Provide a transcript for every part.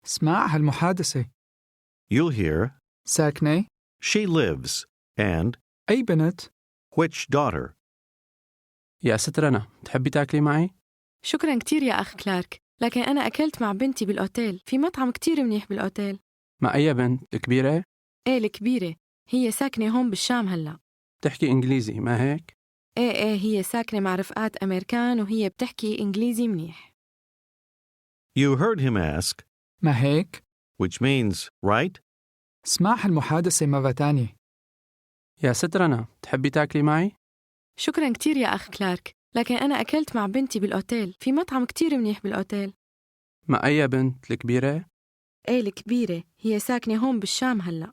اسمع هالمحادثة. You'll hear ساكنة. she lives and أي بنت؟ which daughter. يا ست رنا، تحبي تاكلي معي؟ شكراً كتير يا أخ كلارك، لكن أنا أكلت مع بنتي بالأوتيل، في مطعم كتير منيح بالأوتيل. مع أي بنت؟ الكبيرة؟ إيه الكبيرة، هي ساكنة هون بالشام هلأ. بتحكي إنجليزي ما هيك؟ إيه هي ساكنة مع رفقات أمريكان وهي بتحكي إنجليزي منيح. You heard him ask, ما هيك؟ which means right. اسمع هالمحادثة مرة تانية. يا ست رنا، تحبي تاكلي معي؟ شكراً كتير يا أخ كلارك، لكن أنا أكلت مع بنتي بالأوتيل، في مطعم كتير منيح بالأوتيل. مع أي بنت؟ الكبيرة؟ إيه الكبيرة، هي ساكنة هون بالشام هلأ.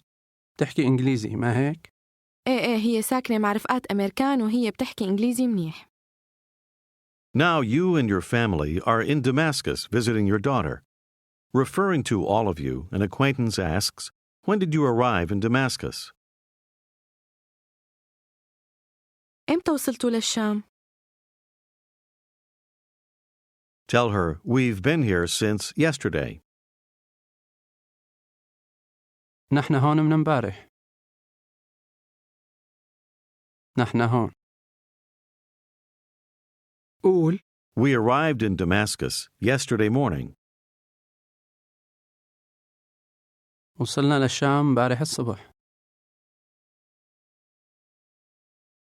بتحكي إنجليزي ما هيك؟ إيه هي ساكنة مع رفقات أمريكان وهي بتحكي إنجليزي منيح. Now you and your family are in Damascus visiting your daughter. Referring to all of you, an acquaintance asks, when did you arrive in Damascus? إمتى وصلتوا للشام؟ Tell her, we've been here since yesterday. نحن هون من امبارح. نحن هون. قول We arrived in Damascus yesterday morning. وصلنا للشام امبارح الصبح.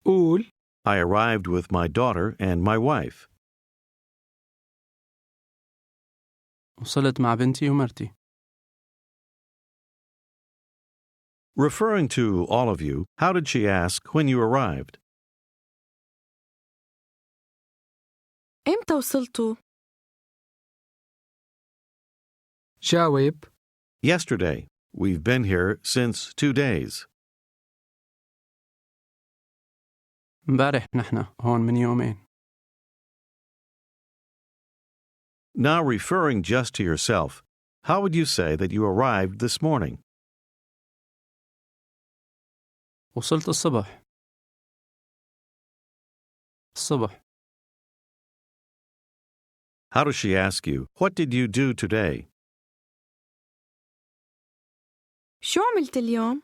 قول I arrived with my daughter and my wife. وصلت مع بنتي ومرتي. Referring to all of you, how did she ask when you arrived? إمتى وصلتوا؟ جاوب Yesterday. We've been here since 2 days. امبارح نحن هون من يومين. Now referring just to yourself, how would you say that you arrived this morning? وصلت الصبح. الصبح. How does she ask you, what did you do today? شو عملت اليوم؟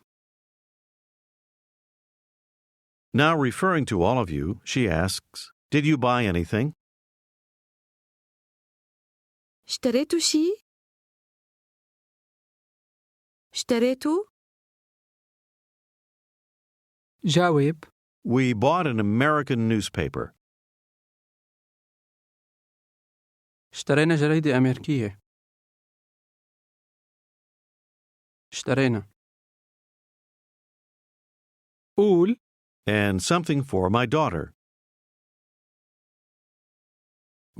Now referring to all of you, she asks, did you buy anything? اشتريتوا شي؟ اشتريتوا؟ جاوب We bought an American newspaper. اشترينا جريدة أمريكية. اشترينا. قول And something for my daughter.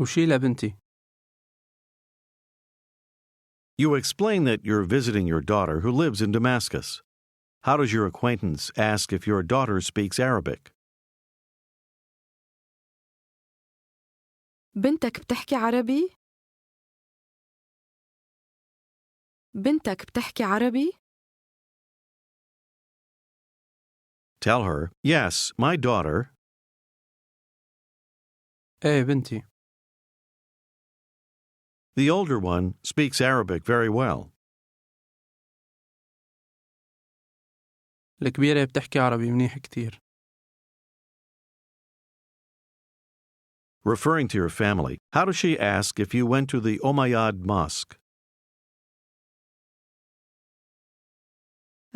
وشي لبنتي. You explain that you're visiting your daughter who lives in Damascus. How does your acquaintance ask if your daughter speaks Arabic? بنتك بتحكي عربي؟ بنتك بتحكي عربي؟ Tell her, yes, my daughter. إيه بنتي. The older one speaks Arabic very well. الكبيرة بتحكي عربي منيح كتير. Referring to your family, how does she ask if you went to the Umayyad Mosque?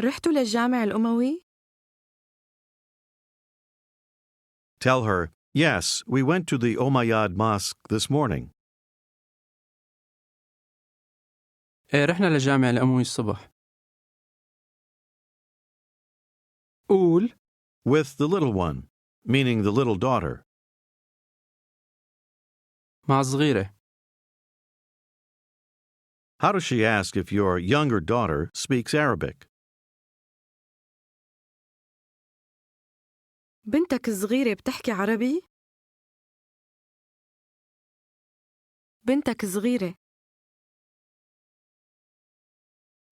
رحتوا للجامع الأموي؟ Tell her, yes, we went to the Umayyad Mosque this morning. إيه رحنا للجامع الأموي الصبح. قول With the little one, meaning the little daughter. مع الصغيرة. How does she ask if your younger daughter speaks Arabic? بنتك الصغيرة بتحكي عربي؟ بنتك صغيرة.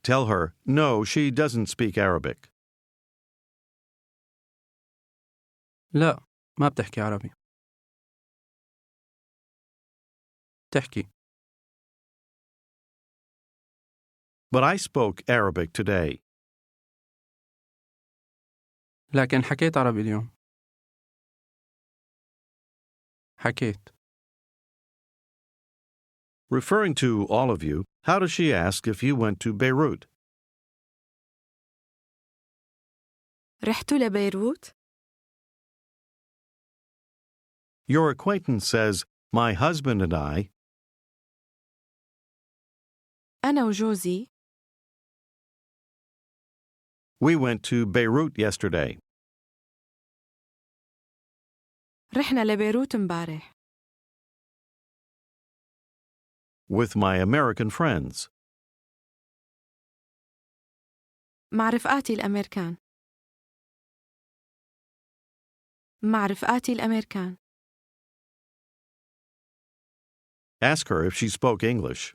Tell her, no, she doesn't speak Arabic. لا، ما بتحكي عربي. تحكي. but I spoke Arabic today. لكن حكيت عربي اليوم. حكيت. Referring to all of you, how does she ask if you went to Beirut? رحتوا لبيروت؟ Your acquaintance says, my husband and I, أنا وجوزي we went to Beirut yesterday. رحنا لبيروت امبارح With my American friends. مع رفقاتي الأمريكان. مع رفقاتي الأمريكان. Ask her if she spoke English.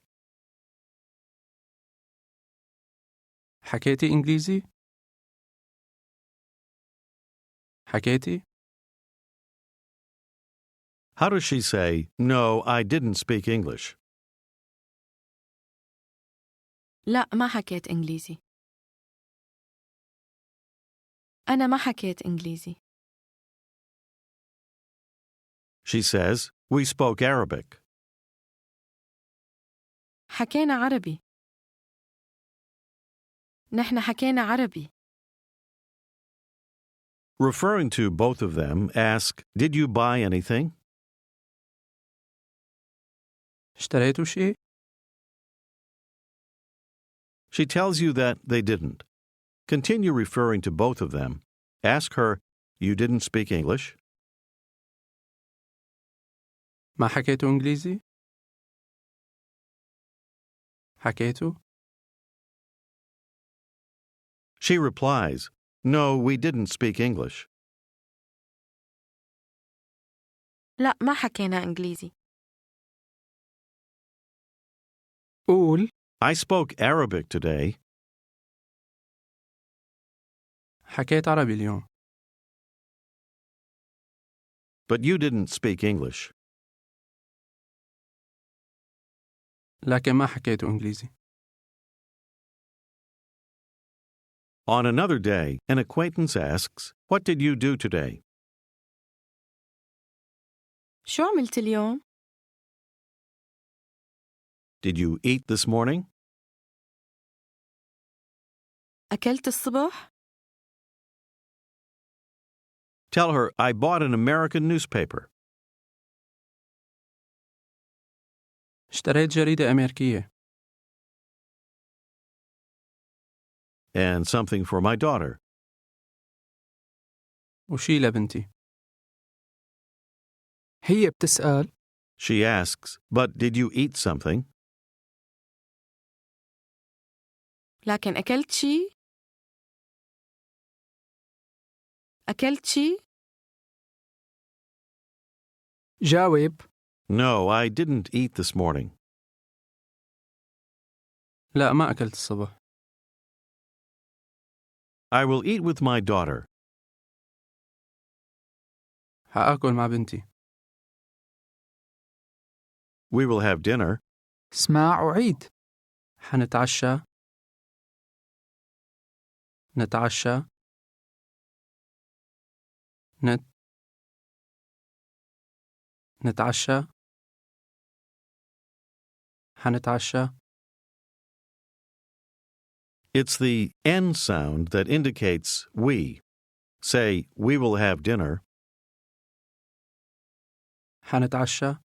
حكيتي إنجليزي؟ حكيتي؟ How does she say, no, I didn't speak English? لا ما حكيت إنجليزي. أنا ما حكيت إنجليزي. She says, we spoke Arabic. حكينا عربي. نحن حكينا عربي. Referring to both of them, ask, did you buy anything? اشتريتوا شيء؟ She tells you that they didn't. Continue referring to both of them. Ask her, you didn't speak English? ما حكيتوا إنجليزي؟ حكيتوا؟ She replies, no, we didn't speak English. لا ما حكينا إنجليزي. قول I spoke Arabic today. حكيت عربي اليوم. But you didn't speak English. لكن ما حكيتوا إنجليزي. On another day, an acquaintance asks, what did you do today? شو عملت اليوم؟ Did you eat this morning? أكلت الصبح؟ Tell her, I bought an American newspaper. اشتريت جريدة أمريكية. And something for my daughter. وشي لبنتي. هي بتسأل She asks, but did you eat something? لكن أكلت شي؟ أكلت شي؟ جاوب No, I didn't eat this morning. لا ما أكلت الصبح. I will eat with my daughter. حآكل مع بنتي. We will have dinner. اسمع وعيد حنتعشى. نتعشى. نتعشى. حنتعشى. It's the N sound that indicates we. Say, we will have dinner. حنتعشى.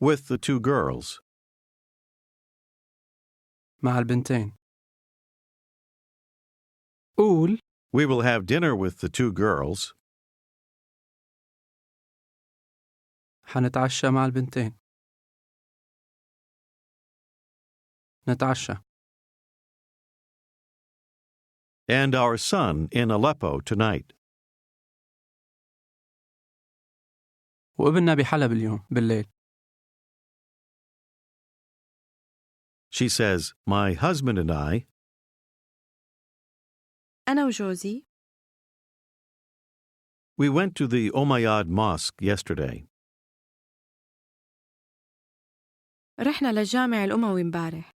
With the two girls. مع البنتين. قول We will have dinner with the two girls. حنتعشى مع البنتين. نتعشى. And our son in Aleppo tonight. وابننا بحلب اليوم بالليل. She says, my husband and I, أنا وجوزي we went to the Umayyad Mosque yesterday. رحنا للجامع الأموي امبارح.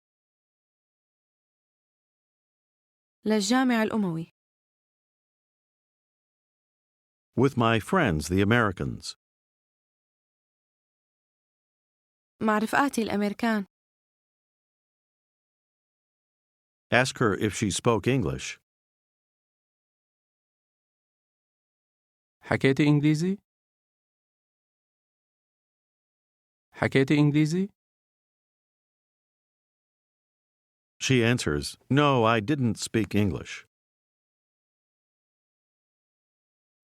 للجامع الأموي. With my friends, the Americans. مع رفقاتي الأمريكان. Ask her if she spoke English. حكيتي إنجليزي؟ حكيتي إنجليزي؟ She answers, No, I didn't speak English.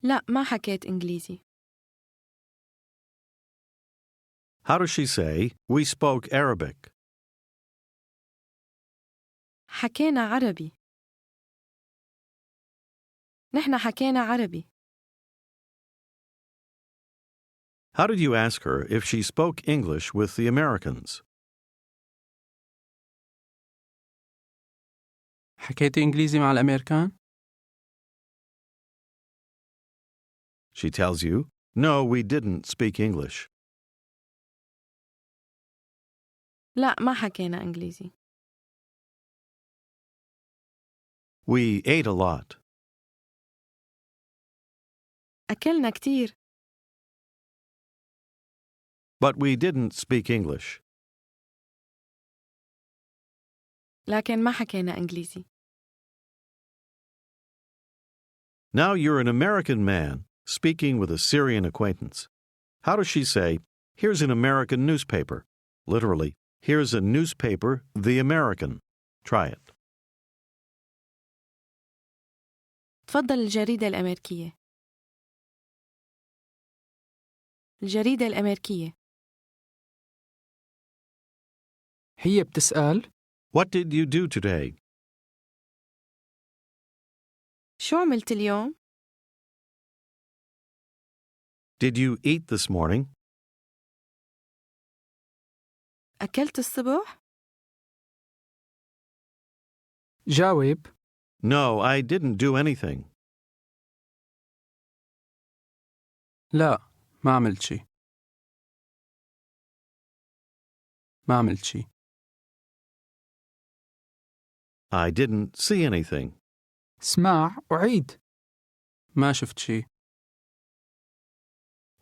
لا ما حكيت إنجليزي. How does she say, We spoke Arabic? حكينا عربي. نحن حكينا عربي. How did you ask her if she spoke English with the Americans? حكيتي إنجليزي مع الأمريكان؟ She tells you, No, we didn't speak English. لا ما حكينا إنجليزي. We ate a lot. أكلنا كتير. But we didn't speak English. لكن ما حكينا إنجليزي. Now you're an American man speaking with a Syrian acquaintance. How does she say, Here's an American newspaper? Literally, here's a newspaper, The American. Try it. تفضل الجريدة الأمريكية. الجريدة الأمريكية. هي بتسأل What did you do today? شو عملت اليوم؟ Did you eat this morning? أكلت الصبح؟ جاوب No, I didn't do anything. لا ما عملت شي. ما عملت شي. I didn't see anything. اسمع أعيد ما شفت شي.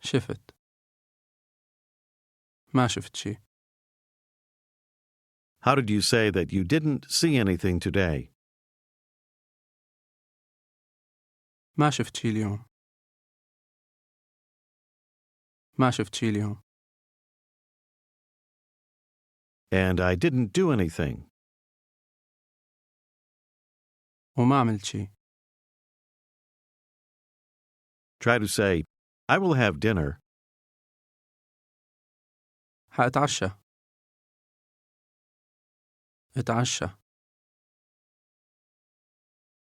شفت. ما شفت شي. How did you say that you didn't see anything today? ما شفت شي اليوم. ما شفت شي اليوم. And I didn't do anything. وما عملت شي. Try to say, I will have dinner. حأتعشى. اتعشى.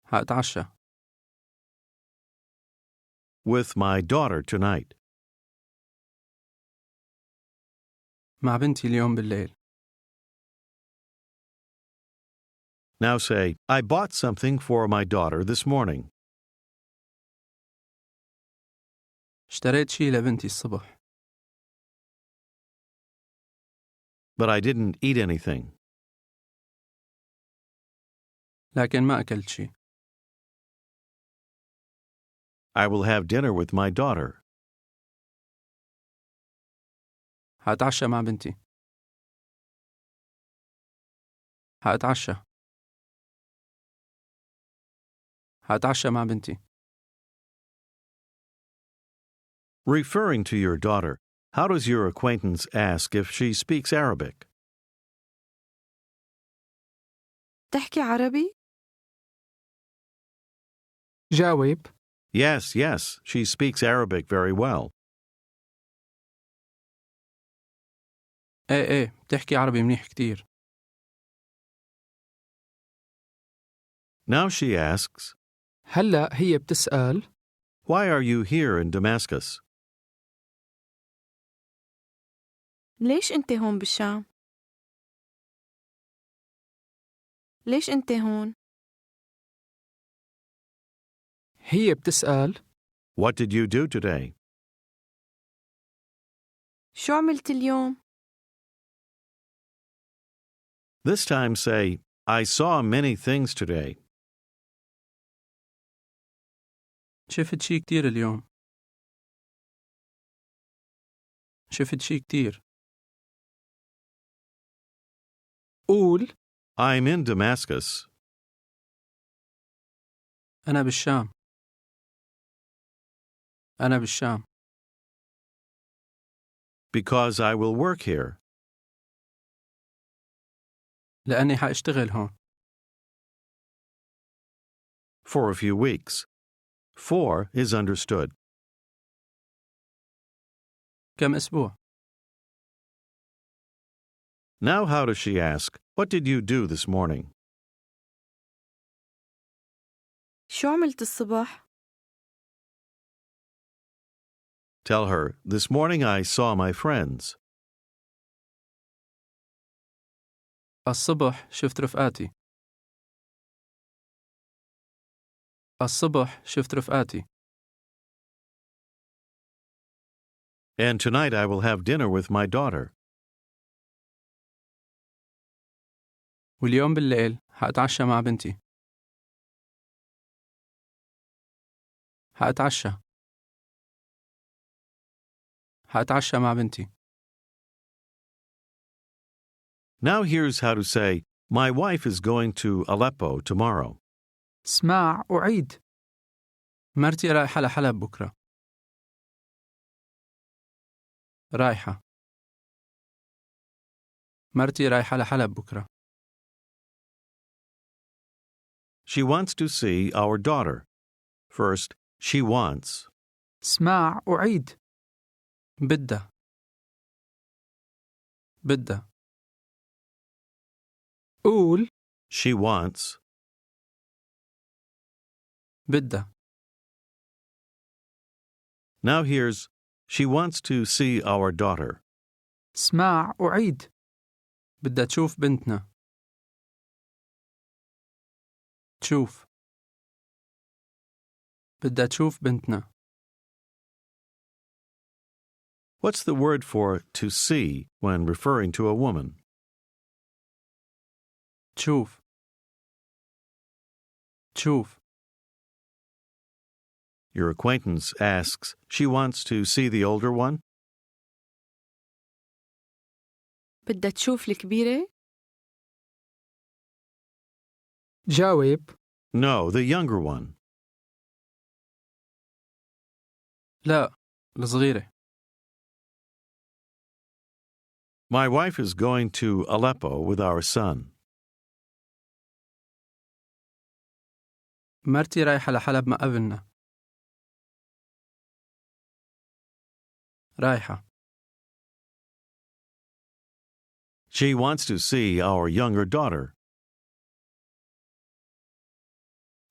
حأتعشى. With my daughter tonight. مع بنتي اليوم بالليل. Now say, I bought something for my daughter this morning. اشتريت شي لبنتي الصبح. But I didn't eat anything. لكن ما أكلت شي. I will have dinner with my daughter. حأتعشى مع بنتي. حأتعشى. حأتعشى مع بنتي. Referring to your daughter, how does your acquaintance ask if she speaks Arabic? تحكي عربي؟ جاوب Yes, she speaks Arabic very well. إيه بتحكي عربي منيح كتير. Now she asks, هلأ هي بتسأل Why are you here in Damascus? ليش أنت هون بالشام؟ ليش أنت هون؟ هي بتسأل What did you do today? شو عملت اليوم؟ This time say, I saw many things today. شفت شي كتير اليوم. شفت شي كتير. قول I'm in Damascus. أنا بالشام. أنا بالشام. Because I will work here. لأني حأشتغل هون. For a few weeks. For is understood. كم أسبوع. Now how does she ask, what did you do this morning? شو عملت الصبح؟ Tell her, this morning I saw my friends. الصبح شفت رفقاتي. الصبح شفت رفقاتي. And tonight I will have dinner with my daughter. واليوم بالليل حأتعشى مع بنتي. حأتعشى. حأتعشى مع بنتي. Now here's how to say, my wife is going to Aleppo tomorrow. اسمع وعيد. مرتي رايحة لحلب بكرة. رايحة. مرتي رايحة لحلب بكرة. She wants to see our daughter. First, she wants. اسمع وعيد. بدها. بدها. قول She wants. بدها. Now here's, she wants to see our daughter. اسمع وعيد. بدها تشوف بنتنا. تشوف. بدها تشوف بنتنا. What's the word for to see when referring to a woman? تشوف. تشوف. Your acquaintance asks, she wants to see the older one? بدها تشوف الكبيرة؟ جاوب No, the younger one. لا، الصغيرة. My wife is going to Aleppo with our son. مرتي رايحة لحلب مع ابننا. رايحة. She wants to see our younger daughter.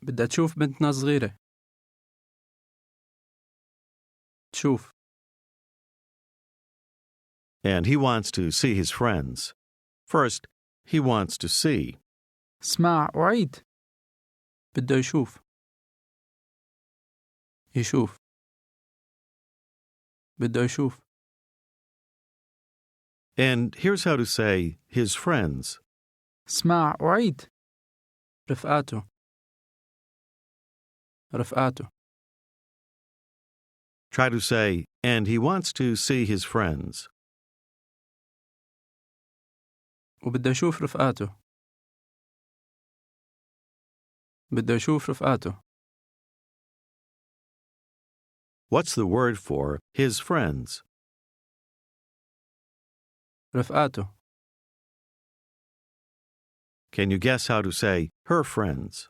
بدها تشوف بنتنا صغيرة. تشوف. And he wants to see his friends. First, he wants to see. اسمع وعيد. بده يشوف. يشوف. بده يشوف. And here's how to say his friends. اسمع وعيد. رفقاته. رفقاته. Try to say, and he wants to see his friends. وبده يشوف رفقاته. بده يشوف رفقاته. What's the word for his friends? رفقاته. Can you guess how to say her friends?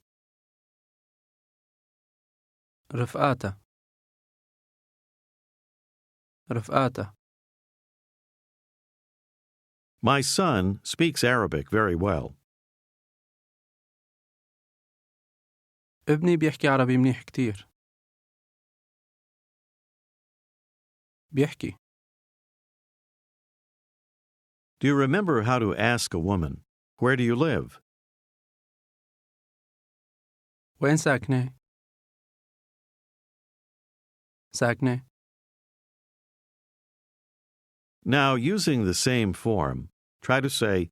رفقاته. رفقاته. My son speaks Arabic very well. ابني بيحكي عربي منيح كتير. بيحكي. Do you remember how to ask a woman, where do you live? وين ساكنة؟ ساكنة. Now, using the same form, try to say,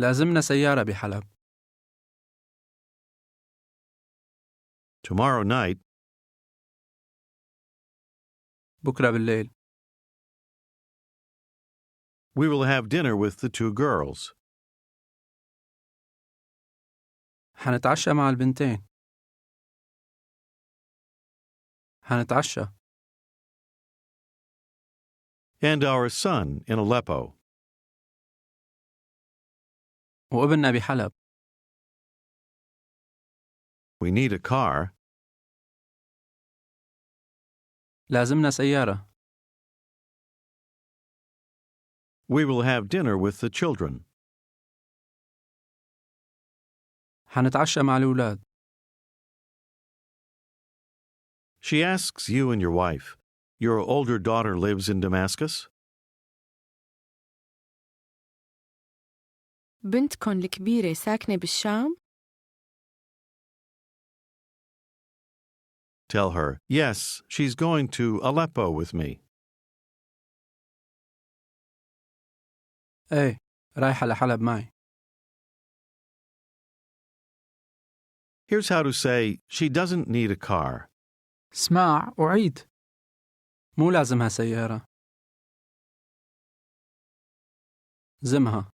لازمنا سيارة بحلب. Tomorrow night, بكرة بالليل. we will have dinner with the two girls. حنتعشى مع البنتين. حنتعشى. And our son in Aleppo. وابننا بحلب. We need a car. لازمنا سيارة. We will have dinner with the children. حنتعشى مع الأولاد. She asks you and your wife, your older daughter lives in Damascus? بنتكن الكبيرة ساكنة بالشام؟ Tell her, yes, she's going to Aleppo with me. إيه، رايحة لحلب معي. Here's how to say, she doesn't need a car. اسمع أعيد. مو لازمها سيارة. زمها.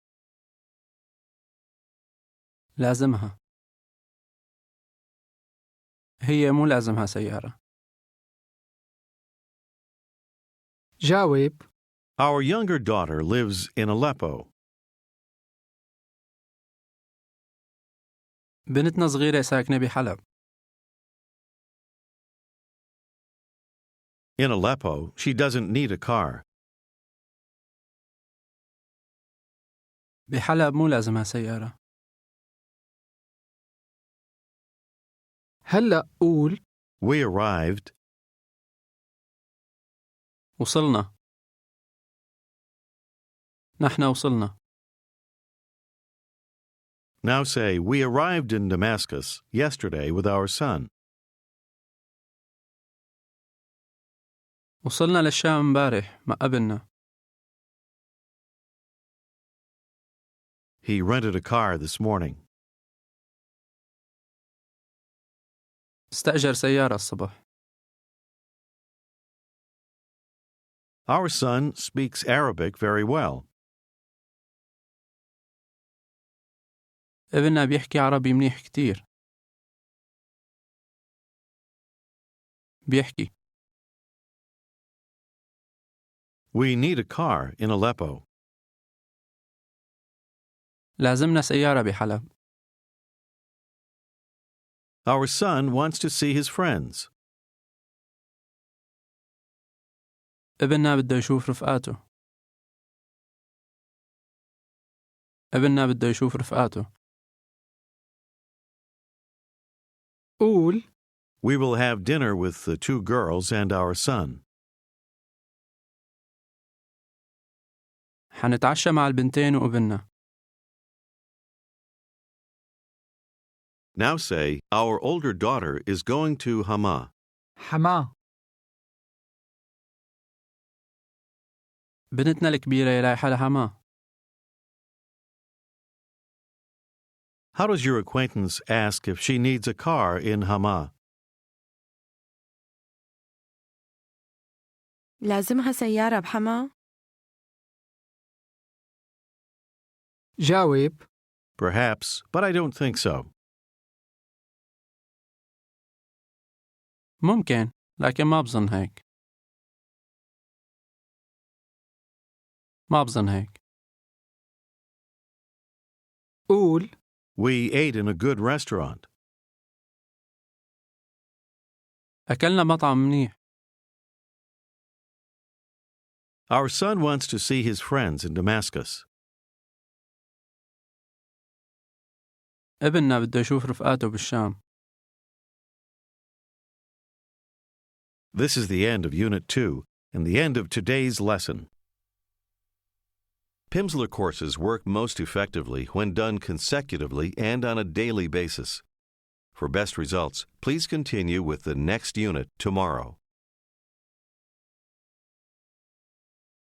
لازمها. هي مو لازمها سيارة. جاوب. Our younger daughter lives in Aleppo. بنتنا صغيرة ساكنة بحلب. In Aleppo, she doesn't need a car. بحلب مو لازمها سيارة. هلأ قول. We arrived. وصلنا. نحن وصلنا. Now say, we arrived in Damascus yesterday with our son. وصلنا للشام امبارح مع ابننا. He rented a car this morning. استأجر سيارة الصبح. Our son speaks Arabic very well. ابننا بيحكي عربي منيح كتير. بيحكي. We need a car in Aleppo. لازمنا سيارة بحلب. Our son wants to see his friends. ابننا بده يشوف رفقاته. ابننا بده يشوف رفقاته. قول. We will have dinner with the two girls and our son. حنتعشى مع البنتين وابننا. Now say, our older daughter is going to Hama. حما. بنتنا الكبيرة رايحة لحما. How does your acquaintance ask if she needs a car in Hama? لازمها سيارة بحما؟ جاوب. Perhaps, but I don't think so. ممكن، لكن ما بظن هيك. ما بظن هيك. قول. We ate in a good restaurant. أكلنا مطعم منيح. Our son wants to see his friends in Damascus. ابننا بده يشوف رفقاته بالشام. This is the end of Unit 2 and the end of today's lesson. Pimsleur courses work most effectively when done consecutively and on a daily basis. For best results, please continue with the next unit tomorrow.